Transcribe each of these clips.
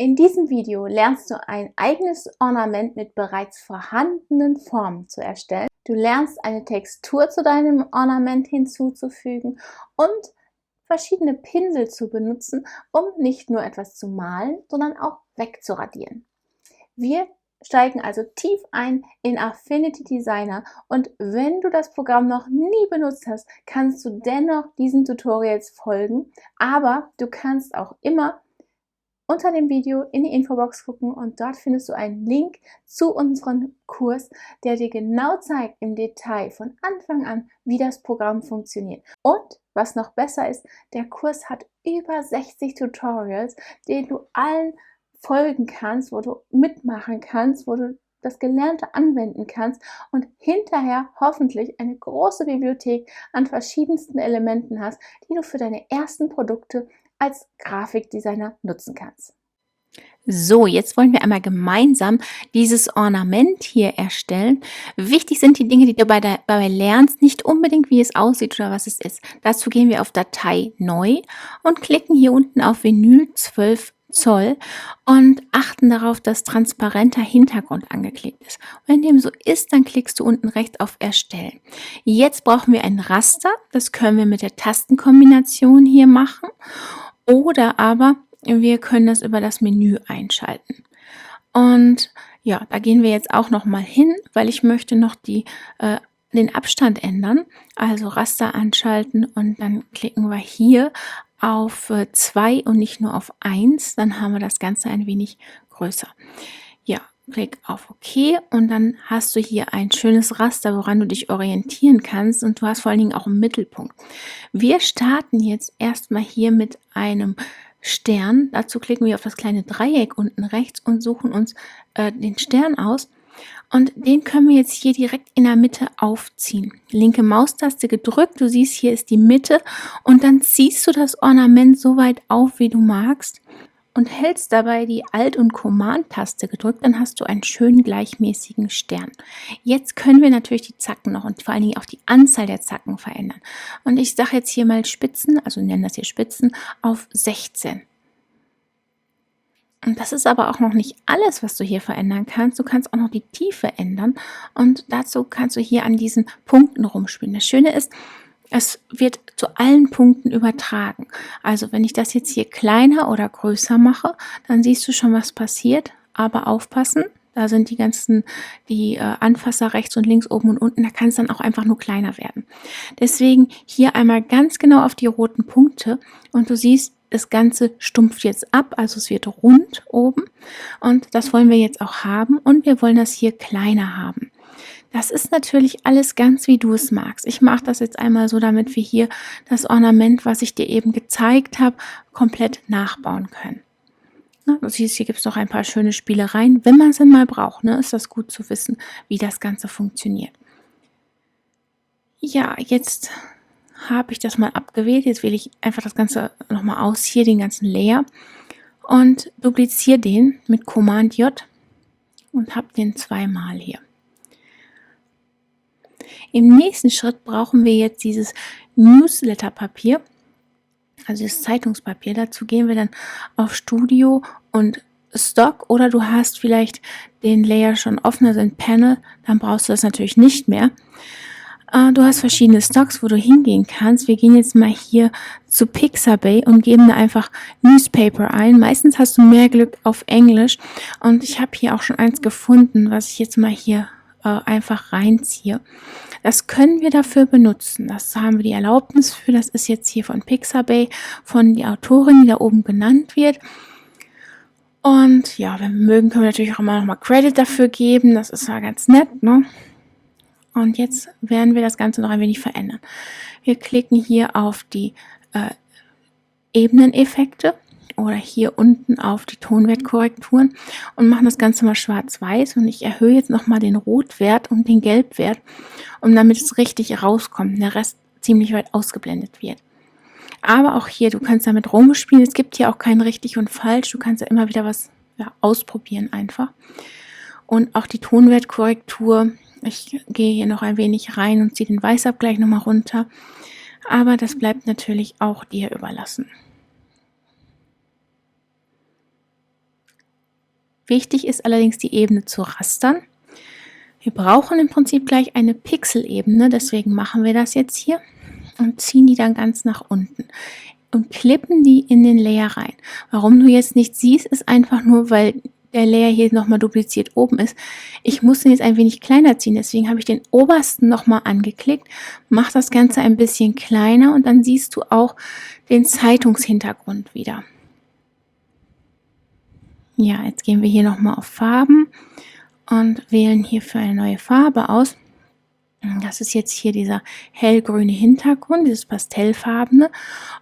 In diesem Video lernst du ein eigenes Ornament mit bereits vorhandenen Formen zu erstellen. Du lernst eine Textur zu deinem Ornament hinzuzufügen und verschiedene Pinsel zu benutzen, um nicht nur etwas zu malen, sondern auch wegzuradieren. Wir steigen also tief ein in Affinity Designer und wenn du das Programm noch nie benutzt hast, kannst du dennoch diesen Tutorials folgen, aber du kannst auch immer unter dem Video in die Infobox gucken und dort findest du einen Link zu unserem Kurs, der dir genau zeigt im Detail von Anfang an, wie das Programm funktioniert. Und was noch besser ist, der Kurs hat über 60 Tutorials, denen du allen folgen kannst, wo du mitmachen kannst, wo du das Gelernte anwenden kannst und hinterher hoffentlich eine große Bibliothek an verschiedensten Elementen hast, die du für deine ersten Produkte als Grafikdesigner nutzen kannst. So, jetzt wollen wir einmal gemeinsam dieses Ornament hier erstellen. Wichtig sind die Dinge, die du dabei lernst, nicht unbedingt, wie es aussieht oder was es ist. Dazu gehen wir auf Datei neu und klicken hier unten auf Vinyl 12 Zoll und achten darauf, dass transparenter Hintergrund angeklickt ist. Wenn dem so ist, dann klickst du unten rechts auf Erstellen. Jetzt brauchen wir ein Raster. Das können wir mit der Tastenkombination hier machen. Oder aber wir können das über das Menü einschalten. Und ja, da gehen wir jetzt auch noch mal hin, weil ich möchte noch den Abstand ändern. Also Raster anschalten und dann klicken wir hier auf 2 und nicht nur auf 1. Dann haben wir das Ganze ein wenig größer. Ja, klick auf OK und dann hast du hier ein schönes Raster, woran du dich orientieren kannst und du hast vor allen Dingen auch einen Mittelpunkt. Wir starten jetzt erstmal hier mit einem Stern. Dazu klicken wir auf das kleine Dreieck unten rechts und suchen uns den Stern aus. Und den können wir jetzt hier direkt in der Mitte aufziehen. Linke Maustaste gedrückt, du siehst, hier ist die Mitte und dann ziehst du das Ornament so weit auf, wie du magst und hältst dabei die Alt- und Command-Taste gedrückt, dann hast du einen schönen gleichmäßigen Stern. Jetzt können wir natürlich die Zacken noch und vor allen Dingen auch die Anzahl der Zacken verändern. Und ich sage jetzt hier mal Spitzen, also nennen das hier Spitzen, auf 16. Und das ist aber auch noch nicht alles, was du hier verändern kannst. Du kannst auch noch die Tiefe ändern und dazu kannst du hier an diesen Punkten rumspielen. Das Schöne ist, es wird zu allen Punkten übertragen. Also wenn ich das jetzt hier kleiner oder größer mache, dann siehst du schon, was passiert. Aber aufpassen, da sind die Anfasser rechts und links, oben und unten. Da kann es dann auch einfach nur kleiner werden. Deswegen hier einmal ganz genau auf die roten Punkte und du siehst, das Ganze stumpft jetzt ab, also es wird rund oben und das wollen wir jetzt auch haben und wir wollen das hier kleiner haben. Das ist natürlich alles ganz, wie du es magst. Ich mache das jetzt einmal so, damit wir hier das Ornament, was ich dir eben gezeigt habe, komplett nachbauen können. Du siehst, hier gibt es noch ein paar schöne Spielereien. Wenn man es denn mal braucht, ist das gut zu wissen, wie das Ganze funktioniert. Ja, jetzt habe ich das mal abgewählt. Jetzt wähle ich einfach das Ganze nochmal aus, hier den ganzen Layer und dupliziere den mit Command J und habe den zweimal hier. Im nächsten Schritt brauchen wir jetzt dieses Newsletter-Papier, also das Zeitungspapier. Dazu gehen wir dann auf Studio und Stock oder du hast vielleicht den Layer schon offen, also ein Panel, dann brauchst du das natürlich nicht mehr. Du hast verschiedene Stocks, wo du hingehen kannst. Wir gehen jetzt mal hier zu Pixabay und geben da einfach Newspaper ein. Meistens hast du mehr Glück auf Englisch und ich habe hier auch schon eins gefunden, was ich jetzt mal hier einfach reinziehe. Das können wir dafür benutzen. Das haben wir die Erlaubnis für. Das ist jetzt hier von Pixabay, von der Autorin, die da oben genannt wird. Und ja, wenn wir mögen, können wir natürlich auch immer noch mal Credit dafür geben. Das ist ja ganz nett, ne? Und jetzt werden wir das Ganze noch ein wenig verändern. Wir klicken hier auf die Ebeneneffekte oder hier unten auf die Tonwertkorrekturen und machen das Ganze mal schwarz-weiß. Und ich erhöhe jetzt nochmal den Rotwert und den Gelbwert, damit es richtig rauskommt und der Rest ziemlich weit ausgeblendet wird. Aber auch hier, du kannst damit rumspielen. Es gibt hier auch kein richtig und falsch. Du kannst ja immer wieder was ausprobieren einfach. Und auch die Tonwertkorrektur. Ich gehe hier noch ein wenig rein und ziehe den Weißabgleich nochmal runter. Aber das bleibt natürlich auch dir überlassen. Wichtig ist allerdings, die Ebene zu rastern. Wir brauchen im Prinzip gleich eine Pixelebene, deswegen machen wir das jetzt hier und ziehen die dann ganz nach unten und klippen die in den Layer rein. Warum du jetzt nicht siehst, ist einfach nur, weil der Layer hier nochmal dupliziert oben ist. Ich muss den jetzt ein wenig kleiner ziehen, deswegen habe ich den obersten nochmal angeklickt, mache das Ganze ein bisschen kleiner und dann siehst du auch den Zeitungshintergrund wieder. Ja, jetzt gehen wir hier nochmal auf Farben und wählen hierfür eine neue Farbe aus. Das ist jetzt hier dieser hellgrüne Hintergrund, dieses pastellfarbene,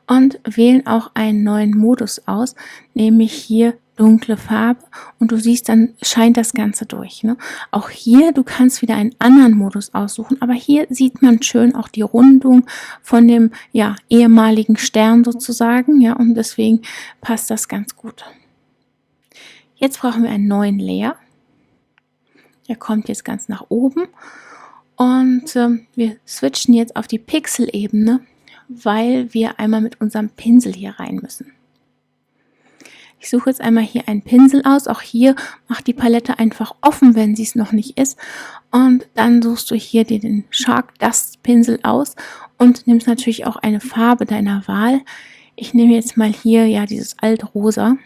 und wählen auch einen neuen Modus aus, nämlich hier dunkle Farbe, und du siehst, dann scheint das Ganze durch. Ne? Auch hier, du kannst wieder einen anderen Modus aussuchen, aber hier sieht man schön auch die Rundung von dem ehemaligen Stern sozusagen, ja, und deswegen passt das ganz gut. Jetzt brauchen wir einen neuen Layer. Der kommt jetzt ganz nach oben. Und wir switchen jetzt auf die Pixelebene, weil wir einmal mit unserem Pinsel hier rein müssen. Ich suche jetzt einmal hier einen Pinsel aus. Auch hier macht die Palette einfach offen, wenn sie es noch nicht ist. Und dann suchst du hier den Shark Dust Pinsel aus und nimmst natürlich auch eine Farbe deiner Wahl. Ich nehme jetzt mal hier dieses Altrosa.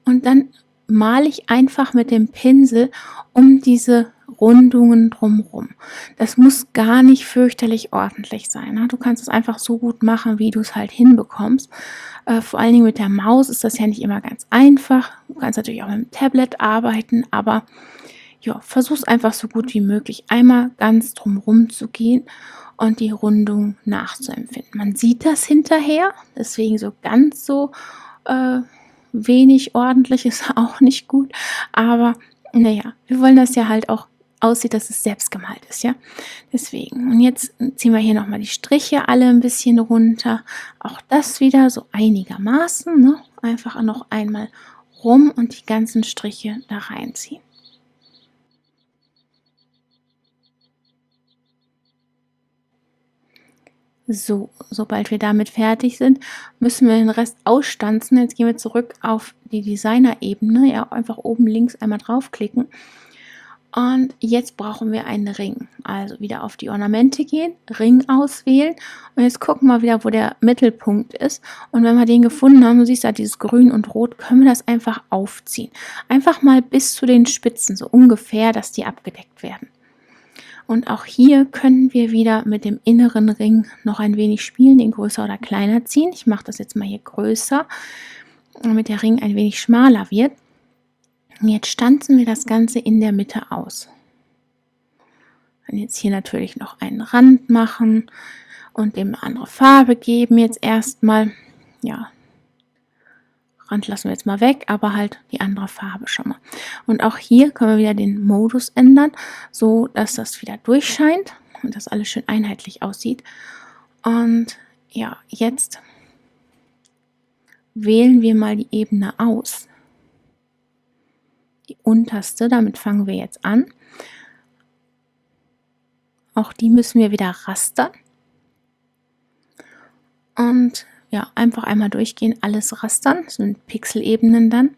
Und dann male ich einfach mit dem Pinsel um diese Rundungen drumherum. Das muss gar nicht fürchterlich ordentlich sein. Ne? Du kannst es einfach so gut machen, wie du es halt hinbekommst. Vor allen Dingen mit der Maus ist das ja nicht immer ganz einfach. Du kannst natürlich auch mit dem Tablet arbeiten, aber ja, versuch es einfach so gut wie möglich, einmal ganz drumherum zu gehen und die Rundung nachzuempfinden. Man sieht das hinterher, deswegen so ganz so wenig ordentlich ist auch nicht gut, aber naja, wir wollen das ja halt auch aussieht, dass es selbst gemalt ist, ja. Deswegen. Und jetzt ziehen wir hier nochmal die Striche alle ein bisschen runter. Auch das wieder so einigermaßen, ne? Einfach noch einmal rum und die ganzen Striche da reinziehen. So, sobald wir damit fertig sind, müssen wir den Rest ausstanzen. Jetzt gehen wir zurück auf die Designer-Ebene. Ja, einfach oben links einmal draufklicken. Und jetzt brauchen wir einen Ring. Also wieder auf die Ornamente gehen, Ring auswählen. Und jetzt gucken wir wieder, wo der Mittelpunkt ist. Und wenn wir den gefunden haben, du siehst da dieses Grün und Rot, können wir das einfach aufziehen. Einfach mal bis zu den Spitzen, so ungefähr, dass die abgedeckt werden. Und auch hier können wir wieder mit dem inneren Ring noch ein wenig spielen, den größer oder kleiner ziehen. Ich mache das jetzt mal hier größer, damit der Ring ein wenig schmaler wird. Und jetzt stanzen wir das Ganze in der Mitte aus. Dann jetzt hier natürlich noch einen Rand machen und dem eine andere Farbe geben jetzt erstmal. Ja, Rand lassen wir jetzt mal weg, aber halt die andere Farbe schon mal. Und auch hier können wir wieder den Modus ändern, so dass das wieder durchscheint und das alles schön einheitlich aussieht. Und ja, jetzt wählen wir mal die Ebene aus. Die unterste, damit fangen wir jetzt an. Auch die müssen wir wieder rastern. Und ja, einfach einmal durchgehen, alles rastern, das sind Pixelebenen dann.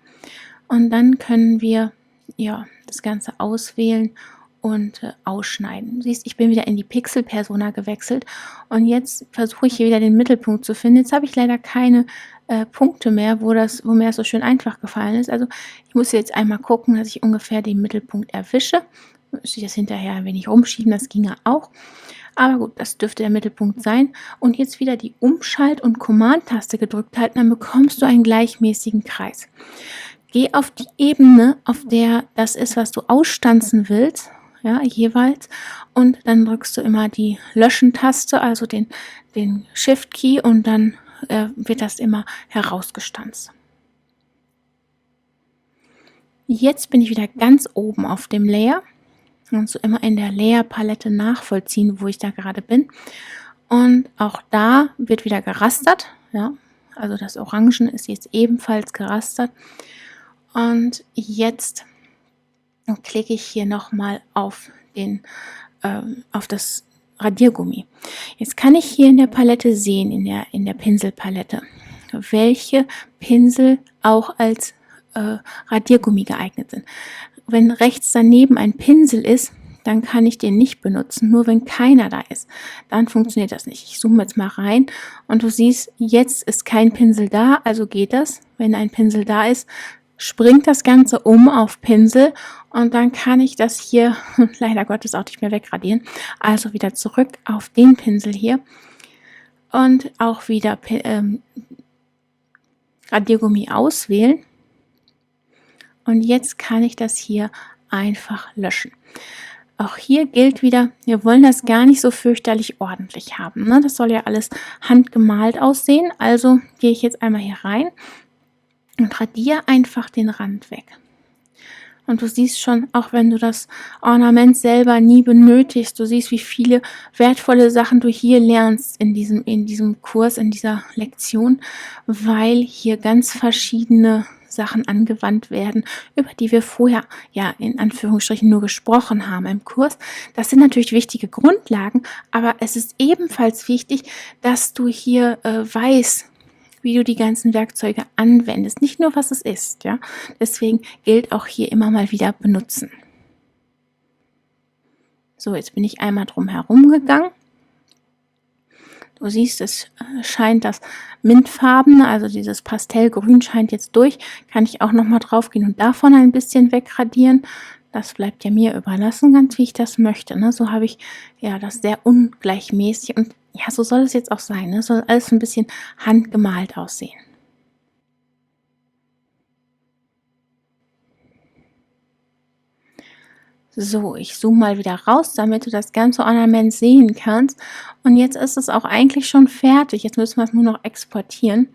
Und dann können wir das Ganze auswählen und ausschneiden. Du siehst, ich bin wieder in die Pixel-Persona gewechselt und jetzt versuche ich hier wieder den Mittelpunkt zu finden. Jetzt habe ich leider keine Punkte mehr, wo mir das so schön einfach gefallen ist. Also ich muss jetzt einmal gucken, dass ich ungefähr den Mittelpunkt erwische. Muss ich das hinterher ein wenig rumschieben, das ginge auch. Aber gut, das dürfte der Mittelpunkt sein. Und jetzt wieder die Umschalt- und Command-Taste gedrückt halten, dann bekommst du einen gleichmäßigen Kreis. Geh auf die Ebene, auf der das ist, was du ausstanzen willst, ja, jeweils. Und dann drückst du immer die Löschen-Taste, also den Shift-Key, und dann wird das immer herausgestanzt. Jetzt bin ich wieder ganz oben auf dem Layer. Kannst du immer in der Layer-Palette nachvollziehen, wo ich da gerade bin. Und auch da wird wieder gerastert. Ja, also das Orangen ist jetzt ebenfalls gerastert. Und jetzt klicke ich hier nochmal auf das Radiergummi. Jetzt kann ich hier in der Palette sehen, in der Pinselpalette, welche Pinsel auch als Radiergummi geeignet sind. Wenn rechts daneben ein Pinsel ist, dann kann ich den nicht benutzen, nur wenn keiner da ist. Dann funktioniert das nicht. Ich zoome jetzt mal rein und du siehst, jetzt ist kein Pinsel da, also geht das. Wenn ein Pinsel da ist, springt das Ganze um auf Pinsel und dann kann ich das hier leider Gottes auch nicht mehr wegradieren. Also wieder zurück auf den Pinsel hier und auch wieder Radiergummi auswählen. Und jetzt kann ich das hier einfach löschen. Auch hier gilt wieder, wir wollen das gar nicht so fürchterlich ordentlich haben. Ne? Das soll ja alles handgemalt aussehen. Also gehe ich jetzt einmal hier rein und radiere einfach den Rand weg. Und du siehst schon, auch wenn du das Ornament selber nie benötigst, du siehst, wie viele wertvolle Sachen du hier lernst in diesem Kurs, in dieser Lektion, weil hier ganz verschiedene Sachen angewandt werden, über die wir vorher ja in Anführungsstrichen nur gesprochen haben im Kurs. Das sind natürlich wichtige Grundlagen, aber es ist ebenfalls wichtig, dass du hier weißt, wie du die ganzen Werkzeuge anwendest. Nicht nur, was es ist, ja. Deswegen gilt auch hier immer mal wieder benutzen. So, jetzt bin ich einmal drum herum gegangen. Du siehst, es scheint das Mintfarbene, also dieses Pastellgrün scheint jetzt durch. Kann ich auch nochmal drauf gehen und davon ein bisschen wegradieren. Das bleibt ja mir überlassen, ganz wie ich das möchte. Ne? So habe ich ja das sehr ungleichmäßig und ja, so soll es jetzt auch sein. Ne? Soll alles ein bisschen handgemalt aussehen. So, ich zoome mal wieder raus, damit du das ganze Ornament sehen kannst. Und jetzt ist es auch eigentlich schon fertig. Jetzt müssen wir es nur noch exportieren.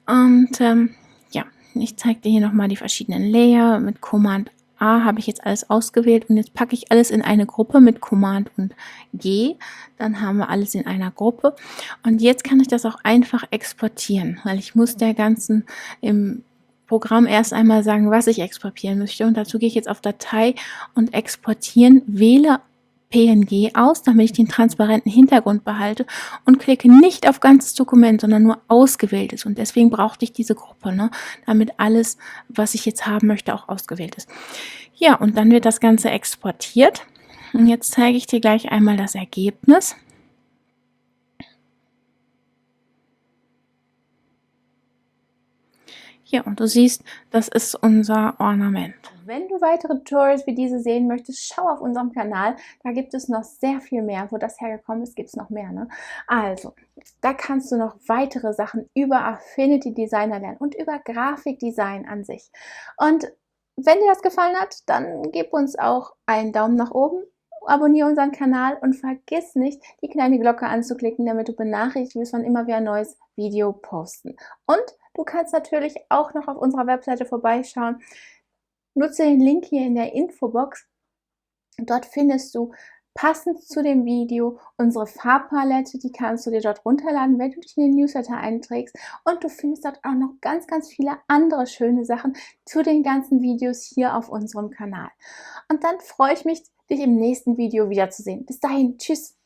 Und ja, ich zeige dir hier nochmal die verschiedenen Layer. Mit Command A habe ich jetzt alles ausgewählt und jetzt packe ich alles in eine Gruppe mit Command und G. Dann haben wir alles in einer Gruppe. Und jetzt kann ich das auch einfach exportieren, weil ich muss der ganzen im Programm erst einmal sagen, was ich exportieren möchte. Und dazu gehe ich jetzt auf Datei und exportieren, wähle PNG aus, damit ich den transparenten Hintergrund behalte und klicke nicht auf ganzes Dokument, sondern nur ausgewähltes. Und deswegen brauchte ich diese Gruppe, ne, damit alles, was ich jetzt haben möchte, auch ausgewählt ist. Ja, und dann wird das Ganze exportiert. Und jetzt zeige ich dir gleich einmal das Ergebnis. Ja, und du siehst, das ist unser Ornament. Wenn du weitere Tutorials wie diese sehen möchtest, schau auf unserem Kanal. Da gibt es noch sehr viel mehr. Wo das hergekommen ist, gibt es noch mehr. Ne? Also, da kannst du noch weitere Sachen über Affinity Designer lernen und über Grafikdesign an sich. Und wenn dir das gefallen hat, dann gib uns auch einen Daumen nach oben. Abonniere unseren Kanal und vergiss nicht, die kleine Glocke anzuklicken, damit du benachrichtigt wirst, wann immer wir ein neues Video posten. Und du kannst natürlich auch noch auf unserer Webseite vorbeischauen. Nutze den Link hier in der Infobox. Dort findest du passend zu dem Video unsere Farbpalette, die kannst du dir dort runterladen, wenn du dich in den Newsletter einträgst. Und du findest dort auch noch ganz, ganz viele andere schöne Sachen zu den ganzen Videos hier auf unserem Kanal. Und dann freue ich mich, dich im nächsten Video wiederzusehen. Bis dahin, tschüss!